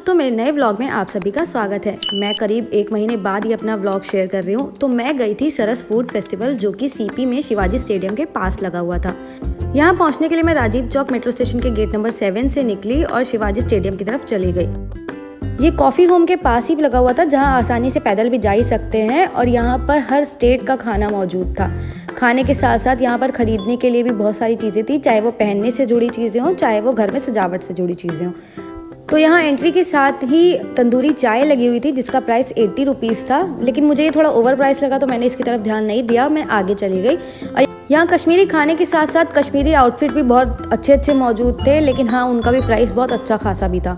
दोस्तों, मेरे नए व्लॉग में आप सभी का स्वागत है। मैं करीब 1 महीने बाद ही अपना व्लॉग शेयर कर रही हूँ। तो मैं गई थी सरस फूड फेस्टिवल, जो कि सीपी में शिवाजी स्टेडियम के पास लगा हुआ था। यहाँ पहुँचने के लिए मैं राजीव चौक मेट्रो स्टेशन के गेट नंबर 7 से निकली और शिवाजी स्टेडियम की तरफ चली गई। ये कॉफ़ी होम के पास ही लगा हुआ था, जहाँ आसानी से पैदल भी जा ही सकते हैं और यहाँ पर हर स्टेट का खाना मौजूद था। खाने के साथ साथ यहाँ पर खरीदने के लिए भी बहुत सारी चीज़ें थी, चाहे वो पहनने से जुड़ी चीज़ें हों, चाहे वो घर में सजावट से जुड़ी चीज़ें हों। तो यहाँ एंट्री के साथ ही तंदूरी चाय लगी हुई थी, जिसका प्राइस 80 रुपीज़ था, लेकिन मुझे ये थोड़ा ओवर प्राइस लगा तो मैंने इसकी तरफ ध्यान नहीं दिया, मैं आगे चली गई। और यहाँ कश्मीरी खाने के साथ साथ कश्मीरी आउटफिट भी बहुत अच्छे मौजूद थे, लेकिन हाँ, उनका भी प्राइस बहुत अच्छा खासा भी था।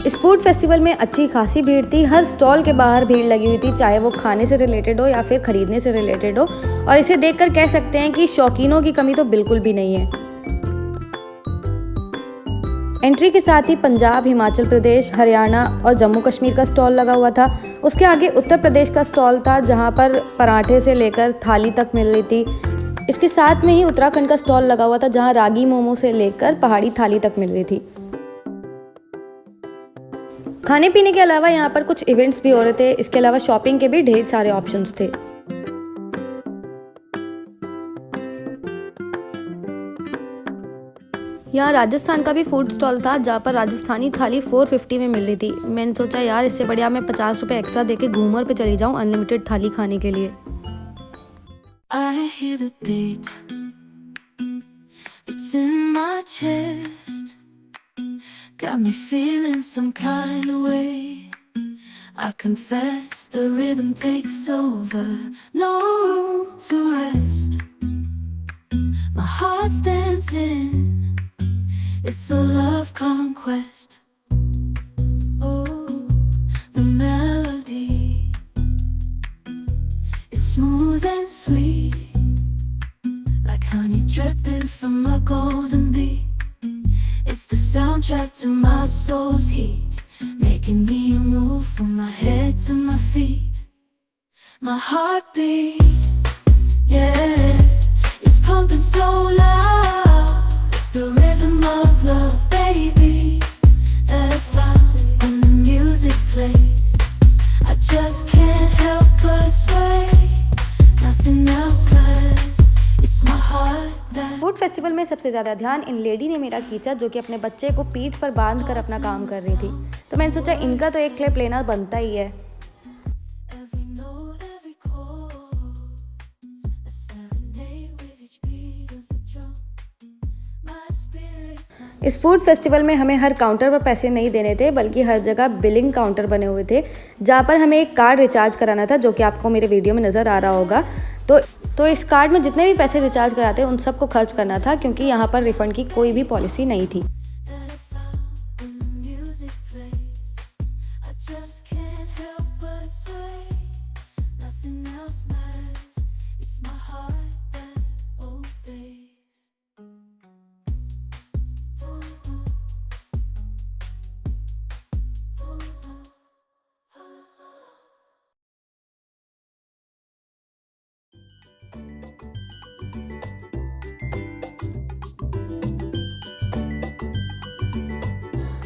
इस फूड फेस्टिवल में अच्छी खासी भीड़ थी। हर स्टॉल के बाहर भीड़ लगी हुई थी, चाहे वो खाने से रिलेटेड हो या फिर खरीदने से रिलेटेड हो। और इसे देखकर कह सकते हैं कि शौकीनों की कमी तो बिल्कुल भी नहीं है। एंट्री के साथ ही पंजाब, हिमाचल प्रदेश, हरियाणा और जम्मू कश्मीर का स्टॉल लगा हुआ था। उसके आगे उत्तर प्रदेश का स्टॉल था, जहां पर पराठे से लेकर थाली तक मिल रही थी। इसके साथ में ही उत्तराखंड का स्टॉल लगा हुआ था, जहां रागी मोमो से लेकर पहाड़ी थाली तक मिल रही थी। खाने पीने के अलावा यहाँ पर कुछ इवेंट्स भी हो रहे थे। इसके अलावा शॉपिंग के भी ढेर सारे ऑप्शंस थे। यहाँ राजस्थान का भी फूड स्टॉल था, जहाँ पर राजस्थानी थाली 450 में मिल रही थी। मैंने सोचा यार, इससे बढ़िया मैं 50 रुपये एक्स्ट्रा देके घूमर पे चली जाऊँ अनलिमिटेड थाली खाने के लिए। I hear the beat. It's in my chest. Got me feeling some kind of way. I confess the rhythm takes over. No room to rest. My heart's dancing. It's a love conquest. Oh, the melody. It's smooth and sweet, like honey dripping from a golden bee. It's the soundtrack to my soul's heat, making me move from my head to my feet. My heartbeat, yeah, it's pumping so loud. It's the rhythm of love, baby, that I found when the music plays. I just can't help but sway. Nothing else matters. It's my heart that. Food festival में सबसे ज़्यादा ध्यान इन lady ने मेरा खींचा, जो कि अपने बच्चे को पीठ पर बांध कर अपना काम कर रही थी। तो मैंने सोचा इनका तो एक क्लिप लेना बनता ही है। इस फूड फेस्टिवल में हमें हर काउंटर पर पैसे नहीं देने थे, बल्कि हर जगह बिलिंग काउंटर बने हुए थे, जहाँ पर हमें एक कार्ड रिचार्ज कराना था, जो कि आपको मेरे वीडियो में नज़र आ रहा होगा। तो इस कार्ड में जितने भी पैसे रिचार्ज कराते उन सबको खर्च करना था, क्योंकि यहाँ पर रिफंड की कोई भी पॉलिसी नहीं थी।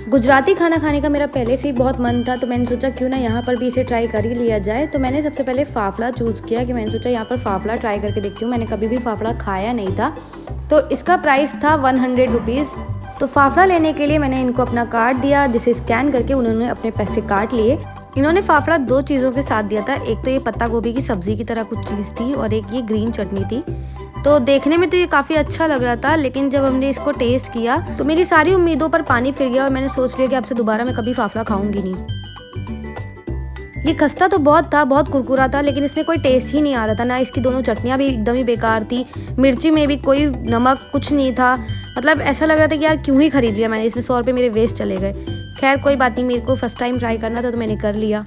गुजराती खाना खाने का मेरा पहले से ही बहुत मन था, तो मैंने सोचा क्यों ना यहाँ पर भी इसे ट्राई कर ही लिया जाए। तो मैंने सबसे पहले फाफड़ा चूज़ किया, कि मैंने सोचा यहाँ पर फाफड़ा ट्राई करके देखती हूँ। मैंने कभी भी फाफड़ा खाया नहीं था। तो इसका प्राइस था 100 रुपीज़। तो फाफड़ा लेने के लिए मैंने इनको अपना कार्ड दिया, जिसे स्कैन करके उन्होंने अपने पैसे काट लिए। इन्होंने फाफड़ा 2 चीज़ों के साथ दिया था। एक तो ये पत्ता गोभी की सब्ज़ी की तरह कुछ चीज़ थी, और एक ये ग्रीन चटनी थी। तो देखने में तो ये काफ़ी अच्छा लग रहा था, लेकिन जब हमने इसको टेस्ट किया तो मेरी सारी उम्मीदों पर पानी फिर गया, और मैंने सोच लिया कि अब से दोबारा मैं कभी फाफड़ा खाऊंगी नहीं। ये खस्ता तो बहुत था, बहुत कुरकुरा था, लेकिन इसमें कोई टेस्ट ही नहीं आ रहा था। ना इसकी दोनों चटनियाँ भी एकदम ही बेकार थी, मिर्ची में भी कोई नमक कुछ नहीं था। मतलब ऐसा लग रहा था कि यार क्यों ही खरीद लिया मैंने, इसमें 100 रुपये मेरे वेस्ट चले गए। खैर कोई बात नहीं, मेरे को फर्स्ट टाइम ट्राई करना था तो मैंने कर लिया।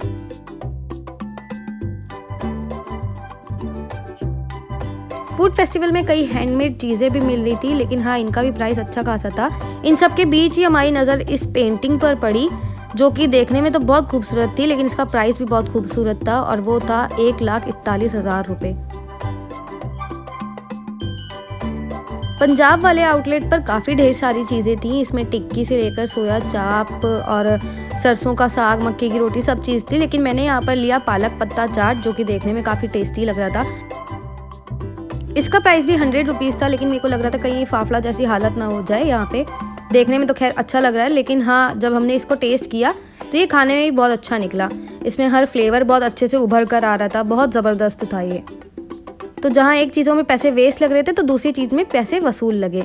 फूड फेस्टिवल में कई हैंडमेड चीज़ें भी मिल रही थी, लेकिन हाँ, इनका भी प्राइस अच्छा खासा था। इन सब के बीच ही हमारी नज़र इस पेंटिंग पर पड़ी, जो कि देखने में तो बहुत खूबसूरत थी, लेकिन इसका प्राइस भी बहुत खूबसूरत था, और वो था 1,41,000 रुपये। पंजाब वाले आउटलेट पर काफ़ी ढेर सारी चीज़ें थी। इसमें टिक्की से लेकर सोया चाप और सरसों का साग, मक्के की रोटी सब चीज़ थी। लेकिन मैंने यहाँ पर लिया पालक पत्ता चाट, जो कि देखने में काफ़ी टेस्टी लग रहा था। इसका प्राइस भी 100 रुपीज़ था, लेकिन मेरे को लग रहा था कहीं फाफला जैसी हालत ना हो जाए यहाँ पे। देखने में तो खैर अच्छा लग रहा है, लेकिन हाँ, जब हमने इसको टेस्ट किया तो ये खाने में भी बहुत अच्छा निकला। इसमें हर फ्लेवर बहुत अच्छे से उभर कर आ रहा था, बहुत ज़बरदस्त था ये। तो जहाँ एक चीज़ों में पैसे वेस्ट लग रहे थे, तो दूसरी चीज़ में पैसे वसूल लगे।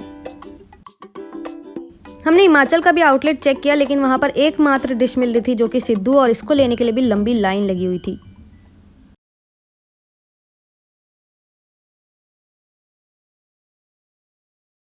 हमने हिमाचल का भी आउटलेट चेक किया, लेकिन वहाँ पर एकमात्र डिश मिल रही थी जो कि सिद्धू, और इसको लेने के लिए भी लंबी लाइन लगी हुई थी।